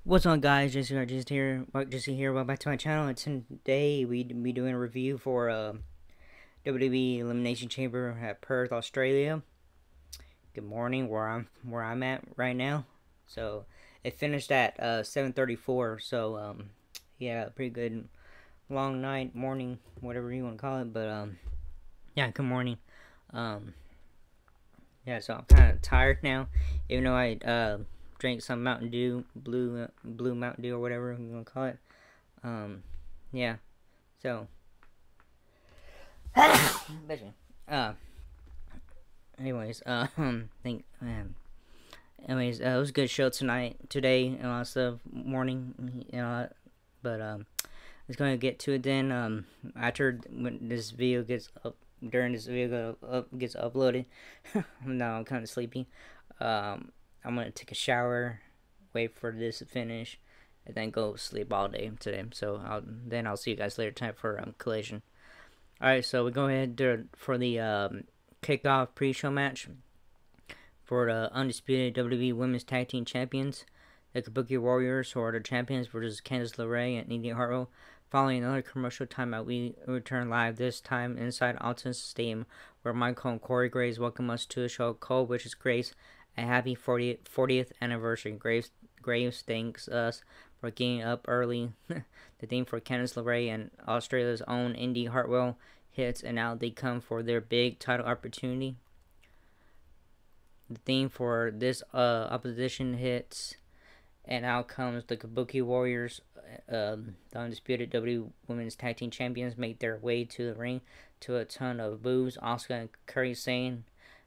What's on, guys? Just here. Jesse here. Welcome back to my channel. And today we be doing a review for WWE Elimination Chamber at Perth, Australia. Good morning, where I'm at right now. So it finished at 7:34. So yeah, pretty good long night, morning, whatever you want to call it. But yeah, good morning. Um, yeah, so I'm kind of tired now, even though I drank some Mountain Dew, blue Mountain Dew or whatever you want to call it. Um, yeah. So, uh, anyways, it was a good show today, and also morning, but it's going to get to it then. After when this video gets up, during this video gets uploaded, now I'm kind of sleepy. I'm gonna take a shower, wait for this to finish, and then go sleep all day today. So I'll see you guys later tonight for Collision. Alright, so we go ahead for the kickoff pre-show match for the undisputed WWE Women's Tag Team Champions, the Kabuki Warriors, who are the champions, versus Candice LeRae and Indy Hartwell. Following another commercial timeout, we return live, this time inside Alton's Stadium, where Michael and Corey Graves welcome us to the show. Cole wishes Grace a happy 40th anniversary. Graves thanks us for getting up early. The theme for Candice LeRae and Australia's own Indy Hartwell hits, and out they come for their big title opportunity. The theme for this opposition hits, and out comes the Kabuki Warriors. The undisputed WWE Women's Tag Team Champions make their way to the ring to a ton of boos. Asuka and Kairi Sane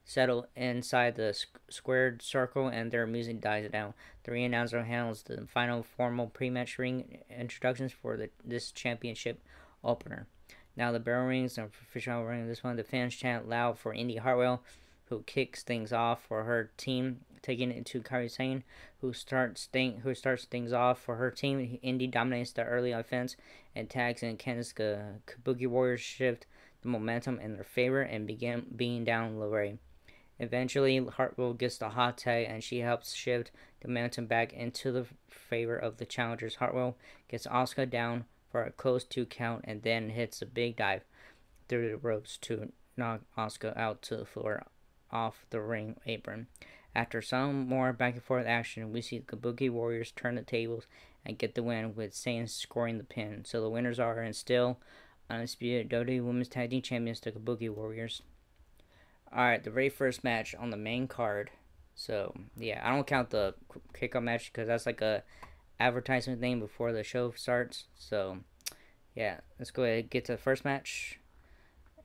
settle inside the squared circle, and their music dies down. The ring announcer handles the final formal pre-match ring introductions for this championship opener. Now the bell rings, and official ring of this one. The fans chant loud for Indy Hartwell, who kicks things off for her team, taking it to Kairi Sane, who starts things off for her team. Indy dominates the early offense and tags in Candice. Kabuki Warriors shift the momentum in their favor and begin beating down LeRae. Eventually, Hartwell gets the hot tag, and she helps shift the momentum back into the favor of the challengers. Hartwell gets Asuka down for a close 2 count, and then hits a big dive through the ropes to knock Asuka out to the floor off the ring apron. After some more back and forth action, we see the Kabuki Warriors turn the tables and get the win, with Sane scoring the pin. So the winners are, and still undisputed WWE Women's Tag Team Champions, the Kabuki Warriors. Alright, the very first match on the main card. So, yeah, I don't count the kickoff match because that's like a advertisement thing before the show starts. So, yeah, let's go ahead and get to the first match.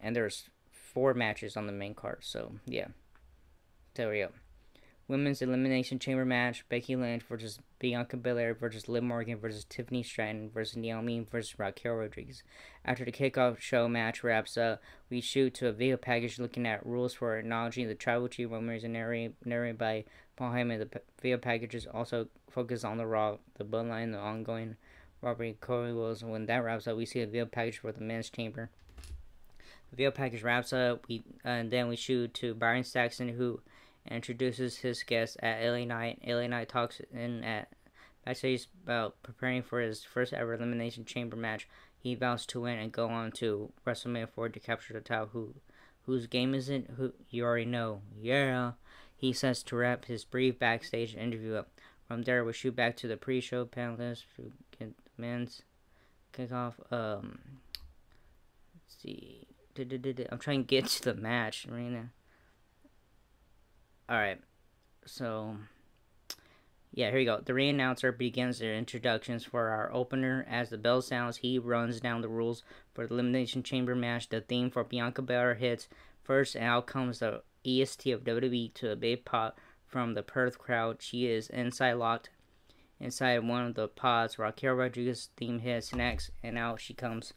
And there's 4 matches on the main card. So, yeah. There we go. Women's Elimination Chamber match. Becky Lynch versus Bianca Belair versus Liv Morgan versus Tiffany Stratton versus Naomi versus Raquel Rodriguez. After the kickoff show match wraps up, we shoot to a video package looking at rules for acknowledging the Tribal Chief rumors and narrated by Paul Heyman. The video packages also focus on the Raw, the Bloodline, the ongoing robbery, Corey Wills. When that wraps up, we see a video package for the men's chamber. The video package wraps up, and then we shoot to Byron Saxton, who introduces his guest at LA Knight. LA Knight talks in at backstage about preparing for his first ever Elimination Chamber match. He vows to win and go on to WrestleMania 4 to capture the title. Whose game is it? Who you already know. Yeah, he says to wrap his brief backstage interview up. From there, we shoot back to the pre-show panelists to get the men's kickoff. Let's see. I'm trying to get to the match right now. Alright, so, yeah, here you go. The ring announcer begins their introductions for our opener. As the bell sounds, he runs down the rules for the Elimination Chamber match. The theme for Bianca Belair hits first, and out comes the EST of WWE to a big pop from the Perth crowd. She is locked inside one of the pods. Raquel Rodriguez theme hits next, and out she comes,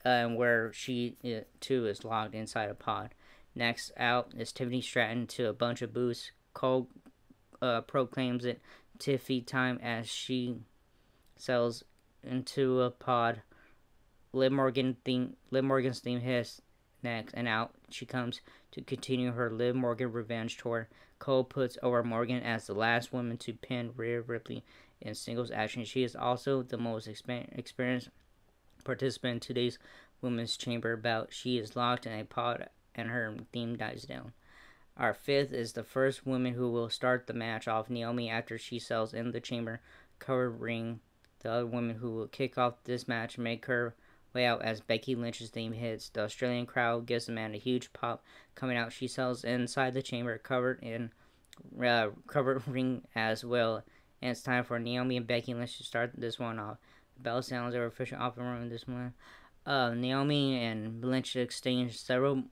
where she too is locked inside a pod. Next out is Tiffany Stratton to a bunch of boos. Cole proclaims it Tiffy time as she sells into a pod. Liv Morgan's theme hits next, and out she comes to continue her Liv Morgan revenge tour. Cole puts over Morgan as the last woman to pin Rhea Ripley in singles action. She is also the most experienced participant in today's Women's Chamber bout. She is locked in a pod and her theme dies down. Our fifth is the first woman who will start the match off, Naomi, after she sells in the chamber covered ring. The other woman who will kick off this match make her way out as Becky Lynch's theme hits. The Australian crowd gives the man a huge pop. Coming out, she sells inside the chamber covered ring as well. And it's time for Naomi and Becky Lynch to start this one off. The bell sounds are official off and running this one. Naomi and Lynch exchange several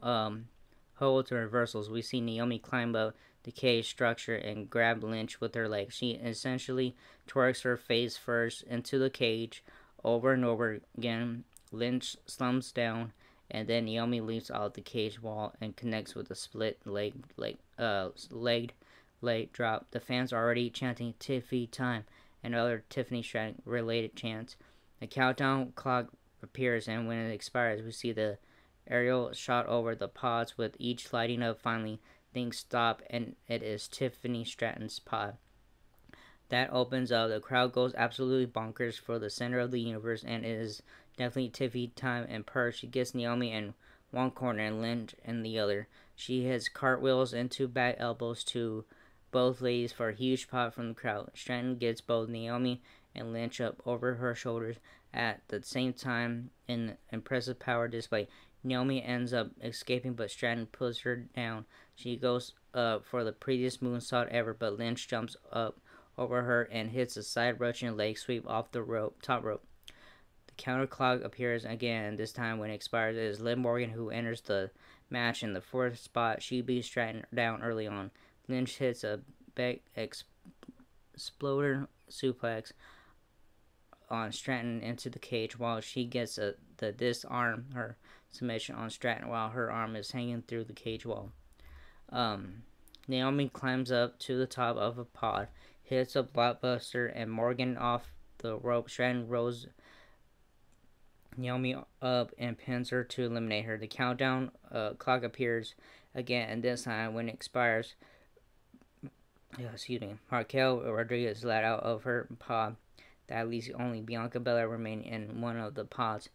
holds and reversals. We see Naomi climb up the cage structure and grab Lynch with her legs. She essentially twerks her face first into the cage over and over again. Lynch slumps down, and then Naomi leaps out the cage wall and connects with a split legged drop. The fans are already chanting Tiffy time and other Tiffany Stratton related chants. The countdown clock appears, and when it expires, we see the aerial shot over the pods with each lighting up. Finally, things stop, and it is Tiffany Stratton's pod. That opens up. The crowd goes absolutely bonkers for the center of the universe, and it is definitely Tiffy time and Perth. She gets Naomi in one corner and Lynch in the other. She hits cartwheels into back elbows to both ladies for a huge pop from the crowd. Stratton gets both Naomi and Lynch up over her shoulders at the same time in impressive power display. Naomi ends up escaping, but Stratton pulls her down. She goes for the prettiest moonsault ever, but Lynch jumps up over her and hits a side Russian leg sweep off the top rope. The counter clock appears again, and this time when it expires, it is Liv Morgan who enters the match in the fourth spot. She beats Stratton down early on. Lynch hits a back exploder suplex on Stratton into the cage while she gets the disarm her submission on Stratton while her arm is hanging through the cage wall. Naomi climbs up to the top of a pod, hits a blockbuster, and Morgan off the rope. Stratton rolls Naomi up and pins her to eliminate her. The countdown clock appears again, and this time when it expires, Raquel Rodriguez let out of her pod. That leaves only Bianca Belair remaining in one of the pods.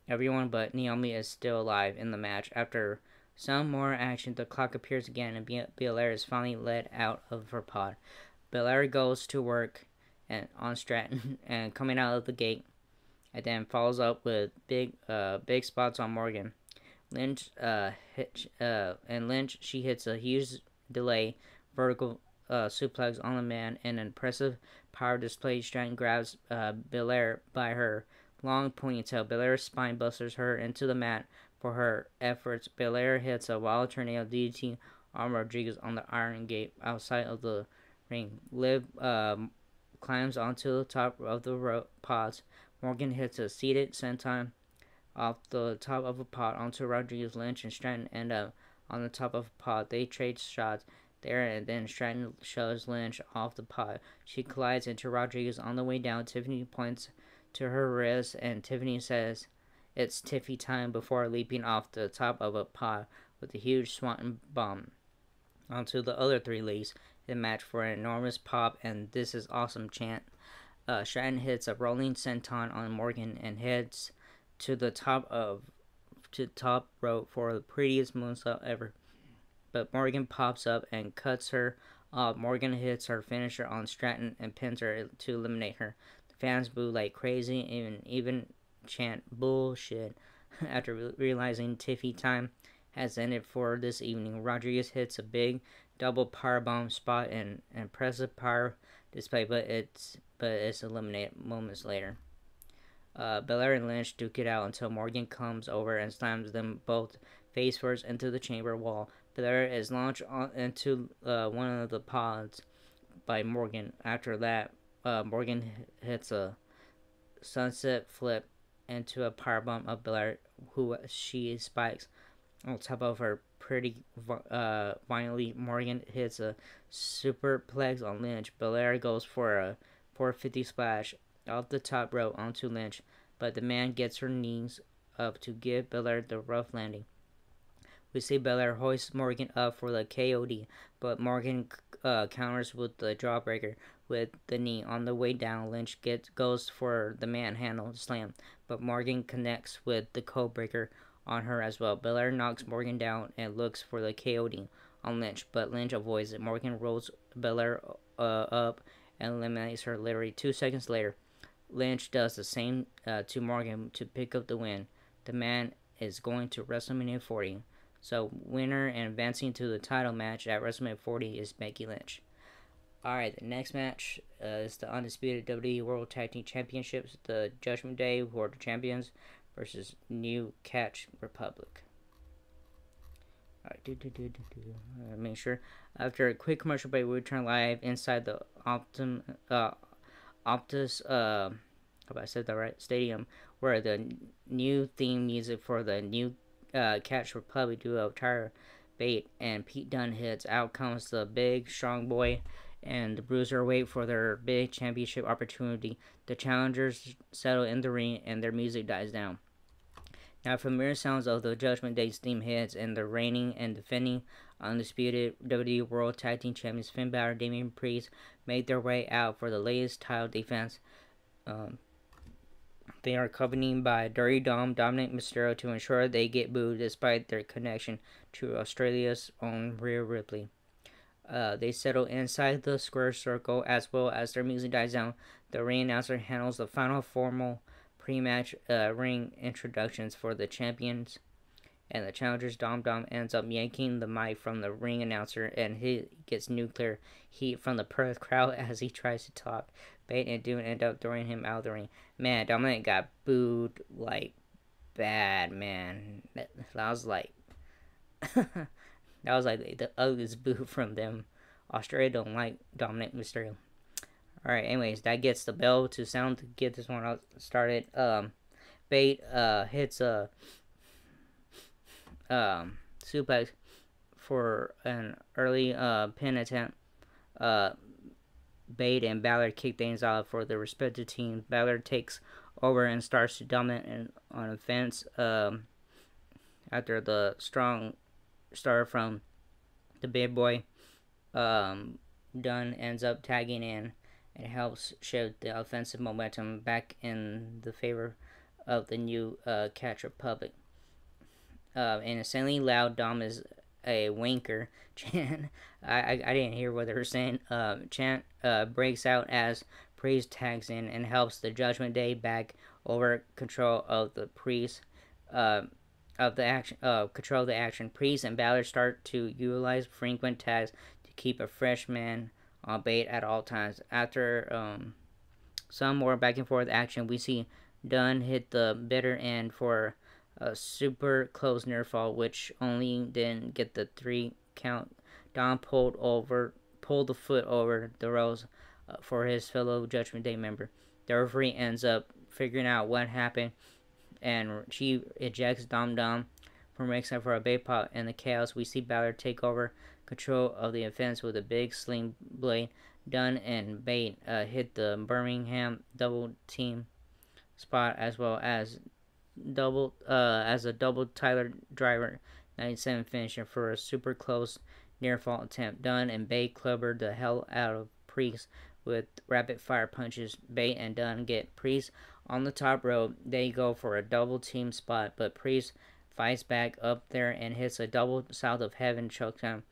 Everyone but Naomi is still alive in the match. After some more action, the clock appears again, and Belair is finally let out of her pod. Belair goes to work on Stratton and coming out of the gate, and then follows up with big spots on Morgan. Lynch she hits a huge delay vertical suplex on the man, and an impressive power display. Stratton grabs Belair by her long ponytail. Belair spine busters her into the mat for her efforts. Belair hits a wild tornado DDT on Rodriguez on the Iron Gate outside of the ring. Liv climbs onto the top of the pods. Morgan hits a seated senton off the top of a pod onto Rodriguez. Lynch and Stratton end up on the top of a pod. They trade shots there, and then Stratton shoves Lynch off the pod. She collides into Rodriguez on the way down. Tiffany points to her wrist, and Tiffany says it's Tiffy time before leaping off the top of a pod with a huge swanton bomb onto the other three ladies in the match for an enormous pop and "This is awesome" chant. Stratton hits a rolling senton on Morgan and heads to the top rope for the prettiest moonsault ever. But Morgan pops up and cuts her off. Morgan hits her finisher on Stratton and pins her to eliminate her. The fans boo like crazy and even chant bullshit after realizing Tiffy time has ended for this evening. Rodriguez hits a big double powerbomb spot and impressive power display, but it's eliminated moments later. Belair and Lynch duke it out until Morgan comes over and slams them both face first into the chamber wall. Belair is launched into one of the pods by Morgan. After that, Morgan hits a sunset flip into a powerbomb of Belair, who she spikes on top of her pretty violently. Morgan hits a superplex on Lynch. Belair goes for a 450 splash off the top rope onto Lynch, but the man gets her knees up to give Belair the rough landing. We see Belair hoist Morgan up for the KOD, but Morgan counters with the jawbreaker with the knee. On the way down, Lynch goes for the manhandle slam, but Morgan connects with the codebreaker on her as well. Belair knocks Morgan down and looks for the KOD on Lynch, but Lynch avoids it. Morgan rolls Belair up and eliminates her literally 2 seconds later. Lynch does the same to Morgan to pick up the win. The man is going to WrestleMania 40. So, winner and advancing to the title match at WrestleMania 40 is Becky Lynch. Alright, the next match is the undisputed WWE World Tag Team Championships. The Judgment Day, who are the champions, versus New Catch Republic. Alright, make sure. After a quick commercial break, we return live inside the Optus, hope I said that right, stadium, where the new theme music for the New Catch Republic duo Tyler Bate and Pete Dunne hits. Out comes the big strong boy and the bruiser wait for their big championship opportunity. The challengers settle in the ring and their music dies down. Now, familiar sounds of the Judgment Day's theme hits, and the reigning and defending undisputed WWE World Tag Team Champions Finn Balor and Damian Priest made their way out for the latest title defense. They are accompanied by Dirty Dom, Dominic Mysterio, to ensure they get booed despite their connection to Australia's own Rhea Ripley. They settle inside the square circle as well as their music dies down. The ring announcer handles the final formal pre-match ring introductions for the champions and the challengers. Dom ends up yanking the mic from the ring announcer, and he gets nuclear heat from the Perth crowd as he tries to talk. Bate and Dune end up throwing him out of the ring. Man, Dominic got booed like bad, man. That was like that was like the ugliest boo from them. Australia don't like Dominic Mysterio. Alright, anyways, that gets the bell to sound to get this one started. Bate hits a suplex for an early pin attempt. Bate and Balor kick things off for the respective teams. Balor takes over and starts to dominate on offense after the strong start from the big boy. Dunne ends up tagging in and helps shift the offensive momentum back in the favor of the New Catch Republic. And insanely loud Dom is a wanker chant. I didn't hear what they were saying. Chant breaks out as Priest tags in and helps the Judgment Day back over control of the Priest control of the action. Priest and Balor start to utilize frequent tags to keep a fresh man on Bate at all times. After some more back and forth action, we see Dunne hit the bitter end for a super close near fall, which only didn't get the 3 count. Dom pulled the foot over the ropes for his fellow Judgment Day member. The referee ends up figuring out what happened, and she ejects Dom from ringside for a bait pot. In the chaos, we see Balor take over control of the offense with a big sling blade. Dunne and Bate hit the Birmingham double team spot as well as a double Tyler Driver 97 finisher for a super close near fall attempt. Dunne and Bate clubbered the hell out of Priest with rapid fire punches. Bate and Dunne get Priest on the top rope. They go for a double team spot, but Priest fights back up there and hits a double south of heaven chokedown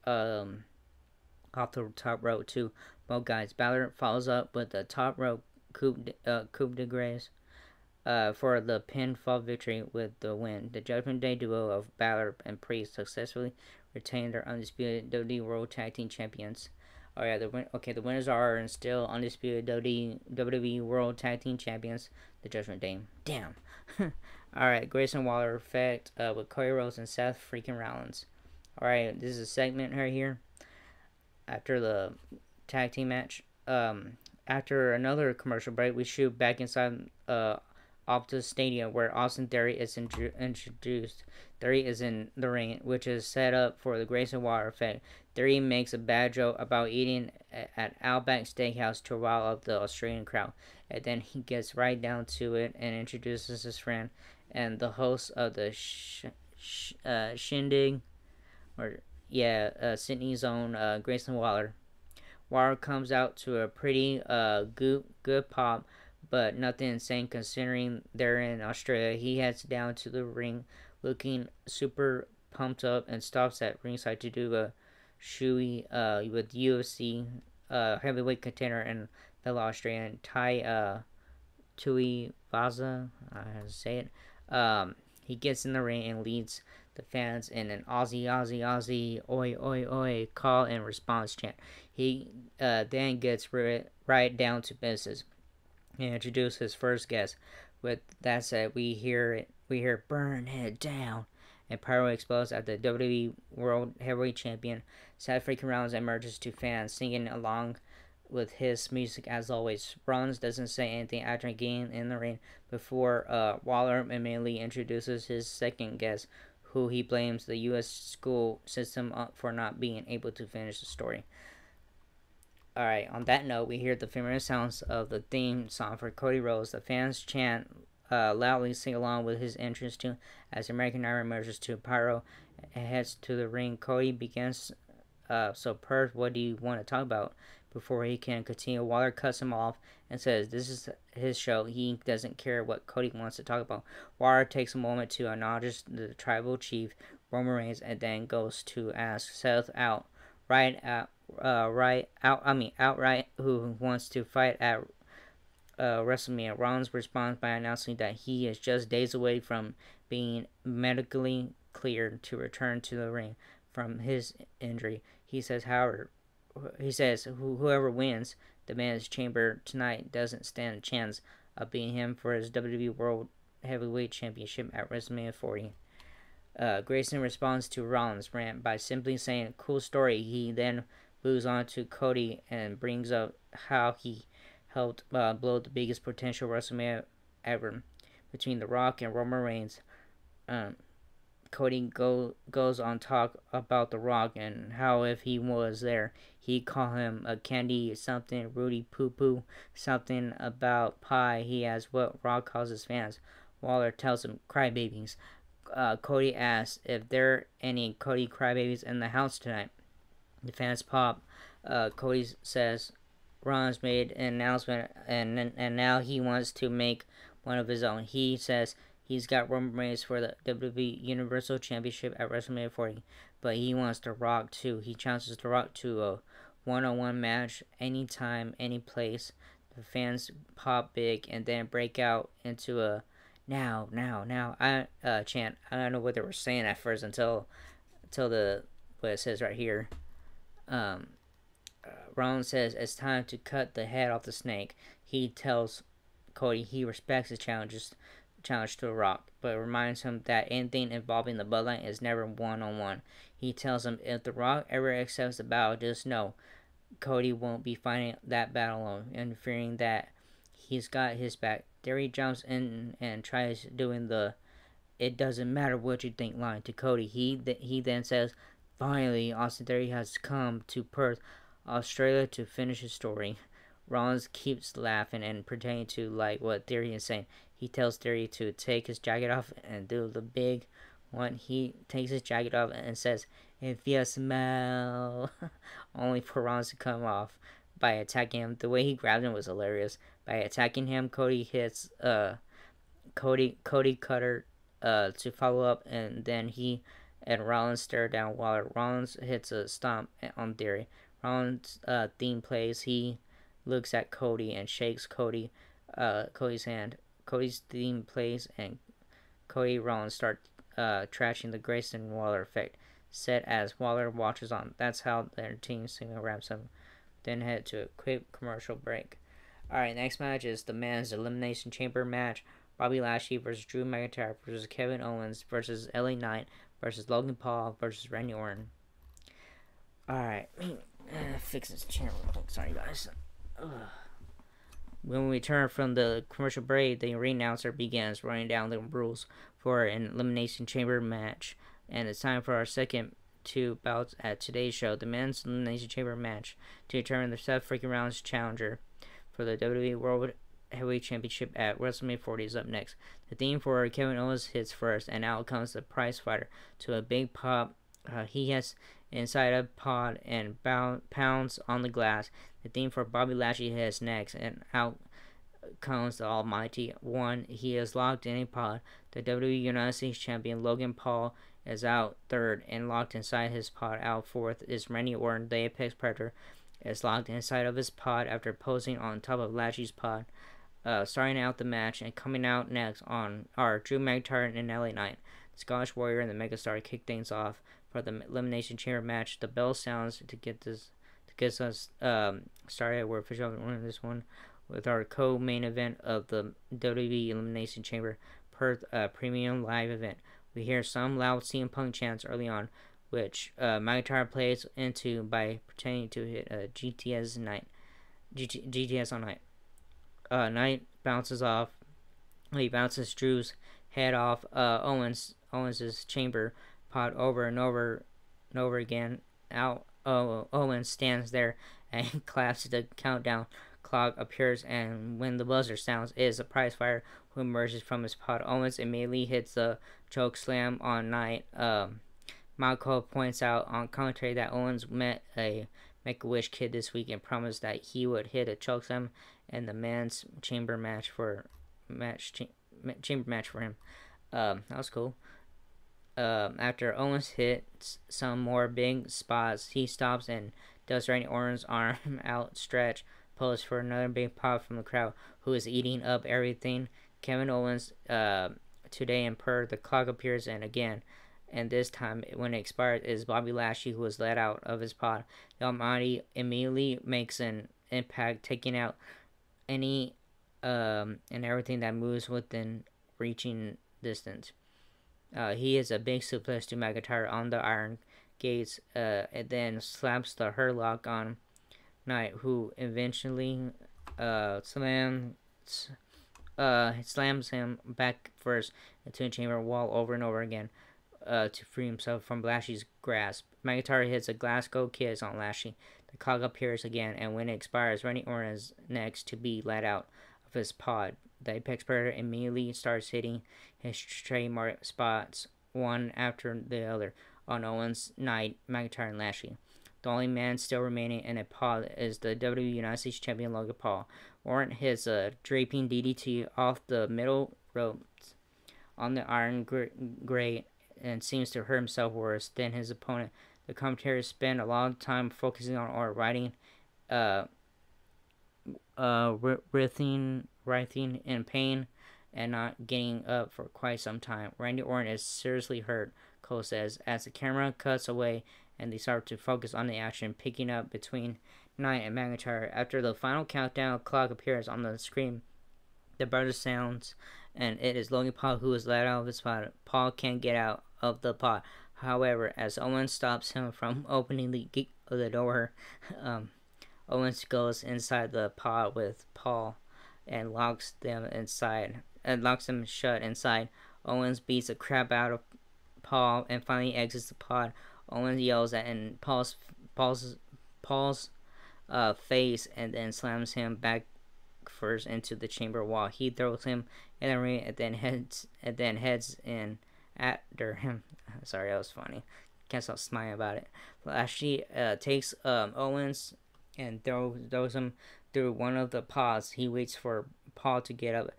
off the top rope to both guys. Balor follows up with a top rope coup de grace for the pinfall victory with the win. The Judgment Day duo of Balor and Priest successfully retained their undisputed WWE World Tag Team Champions. Oh yeah, the winners are and still undisputed WWE World Tag Team Champions, the Judgment Day. Damn. Alright, Grayson Waller effect with Cody Rhodes and Seth freaking Rollins. Alright, this is a segment right here after the tag team match. After another commercial break, we shoot back inside Optus Stadium where Austin Theory is introduced. Theory is in the ring, which is set up for the Grayson Waller effect. Theory makes a bad joke about eating at Outback Steakhouse to rile up the Australian crowd, and then he gets right down to it and introduces his friend and the host of the Shindig, or yeah, Sydney's own Grayson Waller. Waller comes out to a pretty good pop, but nothing insane considering they're in Australia. He heads down to the ring looking super pumped up and stops at ringside to do a shoey with UFC heavyweight contender and fellow Australian Tui Vaza. I have to say it. He gets in the ring and leads the fans in an Aussie, Aussie, Aussie, oi, oi, oi call and response chant. He then gets right down to business and introduces his first guest. With that said, we hear "Burn It Down," and pyro explodes at the WWE World Heavyweight Champion. Seth freaking Rollins emerges to fans, singing along with his music as always. Rollins doesn't say anything after getting in the ring before Waller immediately introduces his second guest, who he blames the U.S. school system for not being able to finish the story. Alright, on that note, we hear the familiar sounds of the theme song for Cody Rhodes. The fans chant loudly, sing along with his entrance tune as American Nightmare emerges to pyro and heads to the ring. Cody begins, so Perth, what do you want to talk about? Before he can continue, Waller cuts him off and says this is his show. He doesn't care what Cody wants to talk about. Waller takes a moment to acknowledge the tribal chief, Roman Reigns, and then goes to ask Seth outright who wants to fight at WrestleMania. Rollins responds by announcing that he is just days away from being medically cleared to return to the ring from his injury. He says, whoever wins the Men's Chamber tonight doesn't stand a chance of beating him for his WWE World Heavyweight Championship at WrestleMania 40. Grayson responds to Rollins' rant by simply saying, cool story. He then moves on to Cody and brings up how he helped blow the biggest potential WrestleMania ever between The Rock and Roman Reigns. Cody goes on talk about The Rock and how if he was there, he'd call him a candy something, Rudy Poo Poo, something about pie. He has what Rock calls his fans. Waller tells him crybabies. Cody asks if there are any Cody crybabies in the house tonight. The fans pop. Cody says Rollins made an announcement and now he wants to make one of his own. He says he's got Roman Reigns for the WWE Universal Championship at WrestleMania 40, but he wants The Rock too. He challenges The Rock to a one-on-one match anytime, any place. The fans pop big and then break out into a now, I chant. I don't know what they were saying at first until the what it says right here. Rollins says it's time to cut the head off the snake. He tells Cody he respects his challenge to The Rock, but reminds him that anything involving the bloodline is never one-on-one. He tells him if The Rock ever accepts the battle, just know Cody won't be fighting that battle alone, and fearing that he's got his back. Theory jumps in and tries doing the "it doesn't matter what you think" line to Cody. He then says, finally, Austin Theory has come to Perth, Australia to finish his story. Rollins keeps laughing and pretending to like what Theory is saying. He tells Theory to take his jacket off and do the big one. He takes his jacket off and says, if you smell, only for Rollins to come off by attacking him. The way he grabbed him was hilarious. By attacking him, Cody hits Cody Cutter to follow up, and then he and Rollins stare down Waller. Rollins hits a stomp on Theory. Rollins' theme plays. He looks at Cody and shakes Cody's hand. Cody's theme plays, and Cody Rollins start trashing the Grayson Waller effect, set as Waller watches on. That's how their team signal wraps up. Then head to a quick commercial break. Alright, next match is the Men's Elimination Chamber match. Bobby Lashley versus Drew McIntyre versus Kevin Owens versus LA Knight versus Logan Paul versus Randy Orton. Alright, fix this chair real quick. Sorry, guys. Ugh. When we return from the commercial break, the ring announcer begins running down the rules for an Elimination Chamber match. And it's time for our second two bouts at today's show. The Men's Elimination Chamber match to determine the Seth freaking Rollins challenger for the WWE World Heavyweight Championship at WrestleMania 40 is up next. The theme for Kevin Owens hits first, and out comes the prize fighter to a big pop. He has inside a pod and pounds on the glass. The theme for Bobby Lashley hits next, and out comes the Almighty One. He is locked in a pod. The WWE United States Champion Logan Paul is out third and locked inside his pod. Out fourth is Randy Orton. The Apex Predator is locked inside of his pod after posing on top of Lashley's pod. Starting out the match and coming out next on are Drew McIntyre and LA Knight. The Scottish Warrior and the Megastar kick things off for the Elimination Chamber match. The bell sounds to get us started. We're officially running this one with our co-main event of the WWE Elimination Chamber Perth Premium Live event. We hear some loud CM Punk chants early on, which McIntyre plays into by pretending to hit GTS on Knight. Knight bounces off. He bounces Drew's head off Owens's chamber pod over and over again. Owens stands there and claps. The countdown clock appears, and when the buzzer sounds, it is a prize fighter who emerges from his pod. Owens immediately hits the choke slam on Knight. Malco points out on commentary that Owens met a Make-A-Wish kid this week and promised that he would hit a chokeslam in the men's chamber match for him. That was cool. After Owens hits some more big spots, he stops and does Randy Orton's arm outstretch pose for another big pop from the crowd, who is eating up everything. Kevin Owens today in Perth. The clock appears, and again, and this time when it expires, is Bobby Lashley, who was let out of his pod. The Almighty immediately makes an impact, taking out any and everything that moves within reaching distance. He is a big suplex to McIntyre on the iron gates, and then slaps the Hurlock on Knight, who eventually slams him back first into a chamber wall over and over again to free himself from Lashley's grasp. McIntyre hits a Glasgow kiss on Lashley. The clock appears again, and when it expires, Randy Orton is next to be let out of his pod. The Apex Predator immediately starts hitting his trademark spots one after the other on Owens, Knight, McIntyre, and Lashley. The only man still remaining in a pod is the WWE United States Champion Logan Paul. Orton hits a draping DDT off the middle ropes on the iron grate and seems to hurt himself worse than his opponent. The commentators spend a lot of time focusing on Orton writhing in pain and not getting up for quite some time. Randy Orton is seriously hurt, Cole says, as the camera cuts away and they start to focus on the action picking up between Knight and McIntyre. After the final countdown clock appears on the screen, the buzzer sounds, and it is Logan Paul who is let out of his pod. Paul can't get out of the pod. However, as Owens stops him from opening the door, Owens goes inside the pod with Paul and locks them shut inside. Owens beats the crap out of Paul and finally exits the pod. Owens yells at in Paul's face and then slams him back first into the chamber wall. He throws him in the ring and then heads in after him. Sorry, that was funny. Can't stop smiling about it. Lashley takes Owens and throws him through one of the pods. He waits for Paul to get up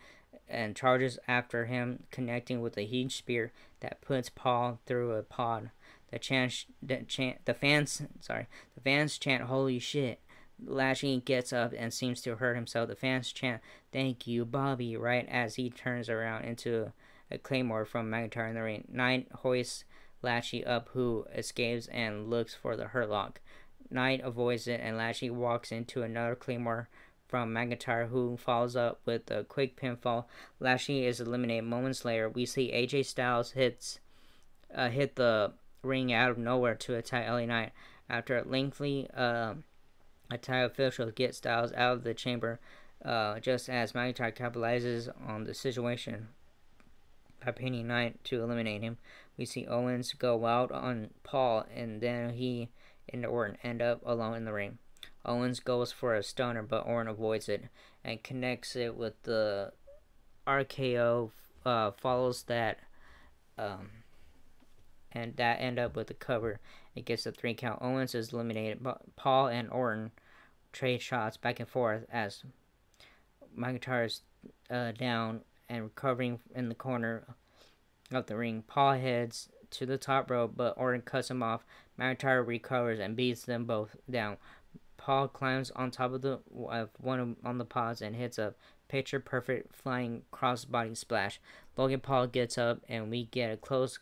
and charges after him, connecting with a huge spear that puts Paul through a pod. The fans chant, "Holy shit!" Lashley gets up and seems to hurt himself. The fans chant, "Thank you, Bobby!" right as he turns around into a claymore from McIntyre in the ring. Knight hoists Lashley up, who escapes and looks for the Hurlock. Knight avoids it, and Lashley walks into another claymore from McIntyre, who follows up with a quick pinfall. Lashley is eliminated moments later. We see AJ Styles hit the ring out of nowhere to attack LA Knight. After a lengthy attack, officials get Styles out of the chamber just as McIntyre capitalizes on the situation by pinning Knight to eliminate him. We see Owens go wild on Paul, and then he and Orton end up alone in the ring. Owens goes for a stunner, but Orton avoids it, and connects it with the RKO. Follows that, um, and that end up with the cover. It gets a 3 count. Owens is eliminated, but Paul and Orton trade shots back and forth as McIntyre is down and recovering in the corner of the ring. Paul heads to the top rope, but Orton cuts him off. McIntyre recovers and beats them both down. Paul climbs on top of the one on the pods and hits a picture perfect flying crossbody splash. Logan Paul gets up and we get a close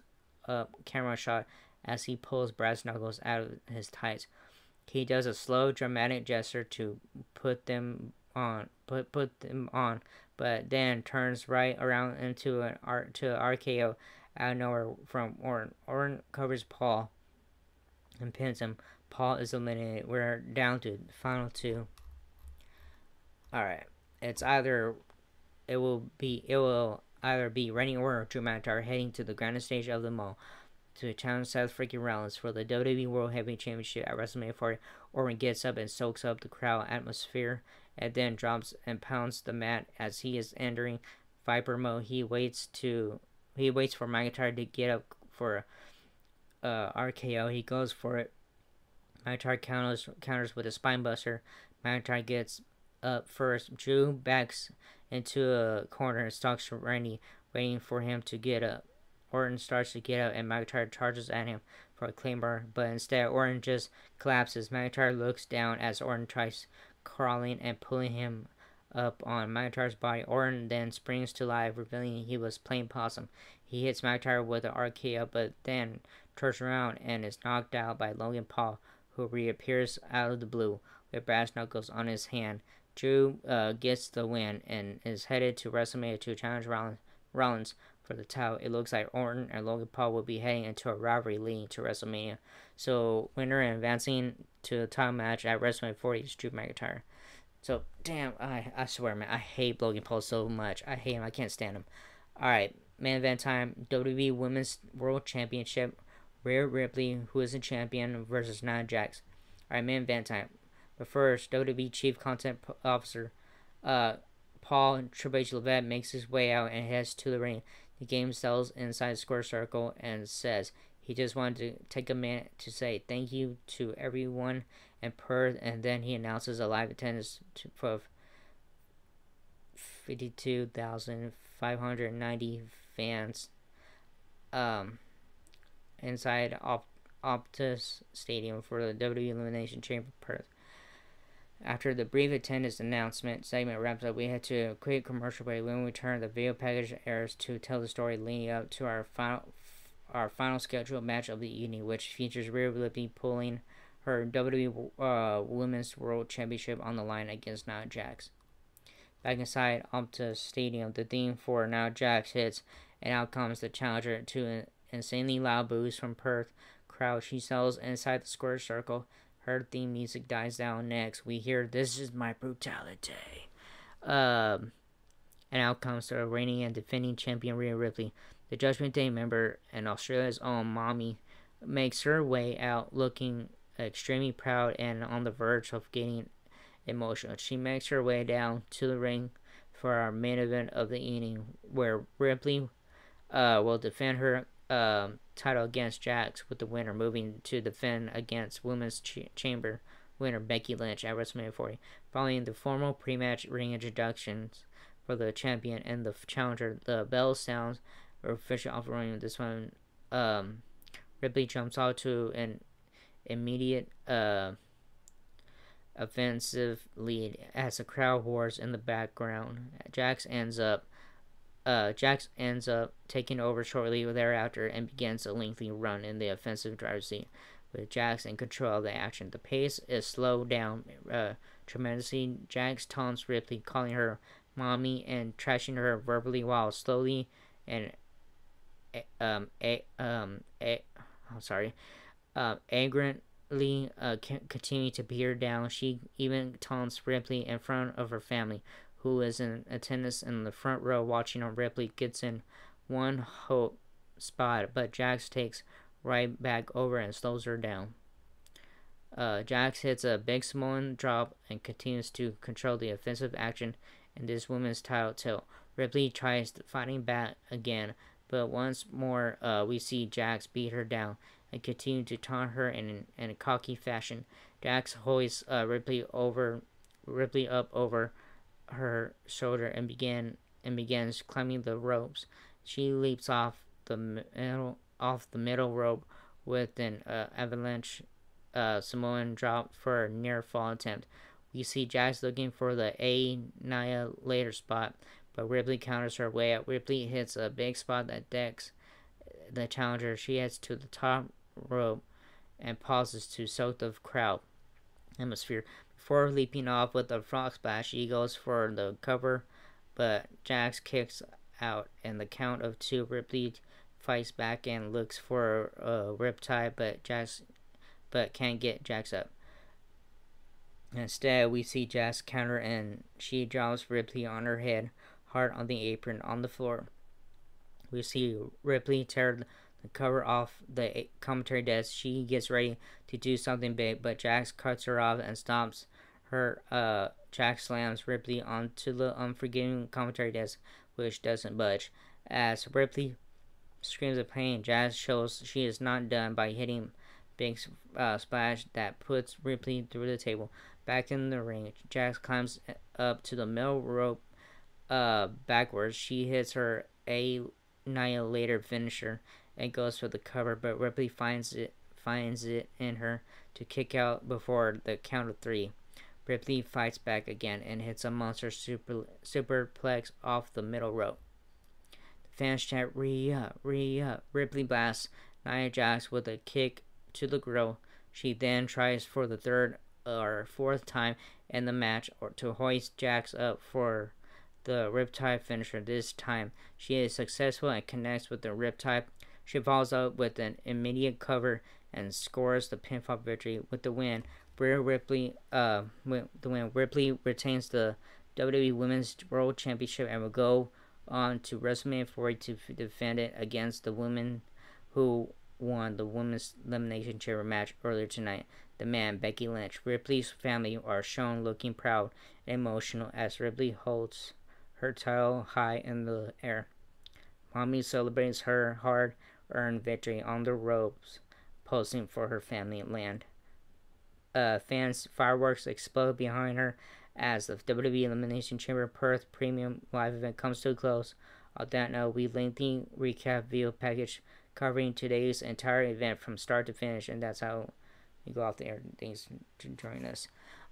up camera shot as he pulls Brass Knuckles out of his tights. He does a slow dramatic gesture to put them on, but then turns right around into an RKO out of nowhere from Orton. Orton covers Paul and pins him. Paul is eliminated. We're down to the final 2. Alright. It will either be Randy Orton or Drew McIntyre heading to the grandest stage of them all to challenge Seth freaking Rollins for the WWE World Heavyweight Championship at WrestleMania 40. Orton gets up and soaks up the crowd atmosphere and then drops and pounds the mat as he is entering Viper mode. He waits for McIntyre to get up for RKO. He goes for it. McIntyre counters with a spinebuster. McIntyre gets up first. Drew backs into a corner and stalks Randy, waiting for him to get up. Orton starts to get up and McIntyre charges at him for a claymore, but instead Orton just collapses. McIntyre looks down as Orton tries crawling and pulling him up on McIntyre's body. Orton then springs to life, revealing he was playing possum. He hits McIntyre with an RKO, but then turns around and is knocked out by Logan Paul, who reappears out of the blue with Brass Knuckles on his hand. Drew gets the win and is headed to WrestleMania to challenge Rollins for the title. It looks like Orton and Logan Paul will be heading into a rivalry leading to WrestleMania. So, winner and advancing to the title match at WrestleMania 40 is Drew McIntyre. So, damn, I swear, man, I hate Logan Paul so much. I hate him. I can't stand him. Alright, main event time. WWE Women's World Championship. Rhea Ripley, who is a champion, versus Nia Jax. Alright, main event time. But first, WWE Chief Content Officer Paul Triple H Levesque makes his way out and heads to the ring. The game sells inside the square circle and says he just wanted to take a minute to say thank you to everyone in Perth, and then he announces a live attendance of 52,590 fans inside Optus Stadium for the WWE Elimination Chamber Perth. After the brief attendance announcement segment wraps up, we head to a quick commercial break. When we return, the video package airs to tell the story leading up to our final scheduled match of the evening, which features Rhea Ripley pulling her WWE Women's World Championship on the line against Nia Jax. Back inside Optus Stadium, the theme for Nia Jax hits, and out comes the challenger to an insanely loud boos from Perth crowd. She sells inside the square circle. Her theme music dies down. Next, we hear "This Is My Brutality." And out comes the reigning and defending champion Rhea Ripley. The Judgment Day member and Australia's own Mommy makes her way out looking extremely proud and on the verge of getting emotional. She makes her way down to the ring for our main event of the evening, where Ripley will defend her title against Jax, with the winner moving to defend against Women's Chamber winner Becky Lynch at WrestleMania 40. Following the formal pre-match ring introductions for the champion and the challenger, the bell sounds are officially off running. This one, Ripley jumps out to an immediate offensive lead as the crowd roars in the background. Jax ends up taking over shortly thereafter and begins a lengthy run in the offensive driver's seat, with Jax in control of the action. The pace is slowed down tremendously. Jax taunts Ripley, calling her mommy and trashing her verbally, while slowly and angrily continue to beat her down. She even taunts Ripley in front of her family, who is in attendance in the front row watching. Ripley gets in one hope spot, but Jax takes right back over and slows her down. Jax hits a big Samoan drop and continues to control the offensive action in this women's title. Ripley tries fighting back again, but once more we see Jax beat her down and continue to taunt her in a cocky fashion. Jax hoists Ripley up over her shoulder and begins climbing the ropes. She leaps off the middle rope with an avalanche Samoan drop for a near fall attempt. We see Jax looking for the Annihilator spot, but Ripley counters her way out. Ripley hits a big spot that decks the challenger. She heads to the top rope and pauses to soak the crowd atmosphere. Before leaping off with a frog splash, she goes for the cover, but Jax kicks out, and the count of 2, Ripley fights back and looks for a riptide, but can't get Jax up. Instead, we see Jax counter, and she drops Ripley on her head, hard on the apron on the floor. We see Ripley tear the cover off the commentary desk. She gets ready to do something big, but Jax cuts her off and stops her. Jax slams Ripley onto the unforgiving commentary desk, which doesn't budge. As Ripley screams of pain, Jax shows she is not done by hitting big splash that puts Ripley through the table. Back in the ring, Jax climbs up to the middle rope backwards. She hits her Annihilator finisher and goes for the cover, but Ripley finds it in her to kick out before the count of 3. Ripley fights back again and hits a monster superplex off the middle rope. The fans chant, "Re-up, re-up." Ripley blasts Nia Jax with a kick to the grill. She then tries for the 3rd or 4th time in the match to hoist Jax up for the Riptide finisher. This time, she is successful and connects with the Riptide. She follows up with an immediate cover and scores the pinfall victory with the win. Ripley retains the WWE Women's World Championship and will go on to WrestleMania 40 to defend it against the women who won the Women's Elimination Chamber match earlier tonight, the man Becky Lynch. Ripley's family are shown looking proud and emotional as Ripley holds her title high in the air. Mommy celebrates her hard-earned victory on the ropes, posing for her family land. Fans' fireworks explode behind her as the WWE Elimination Chamber Perth Premium Live event comes to a close. On that note, we lengthy recap video package covering today's entire event from start to finish, and that's how we go off the air. Thanks to join us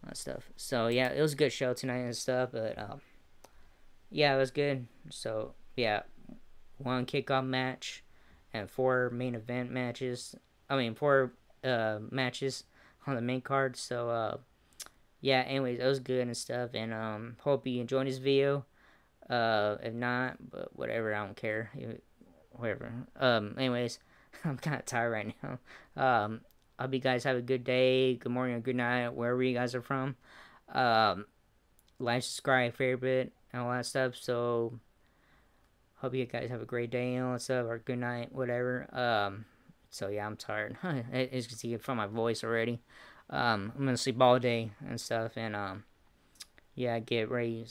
on stuff. So yeah, it was a good show tonight and stuff, but yeah, it was good. So yeah, 1 kickoff match and 4 main event matches. 4 matches on the main card. So yeah, anyways, it was good and stuff, and hope you enjoyed this video. If not, but whatever, I don't care. Whatever. Anyways, I'm kind of tired right now. Hope you guys have a good day, good morning, or good night, wherever you guys are from. Like, subscribe, favorite, and all that stuff. So hope you guys have a great day and all that stuff, or good night, whatever. So yeah, I'm tired. As you can see from my voice already. I'm gonna sleep all day and stuff, and yeah, get ready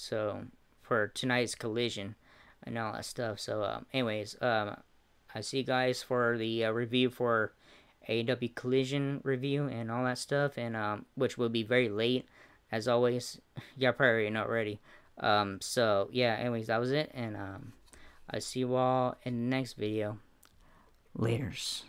for tonight's collision and all that stuff. So anyways, I see you guys for the review for AEW Collision review and all that stuff, and which will be very late as always. Y'all probably already know already. So yeah, anyways, that was it, and I see you all in the next video. Laters.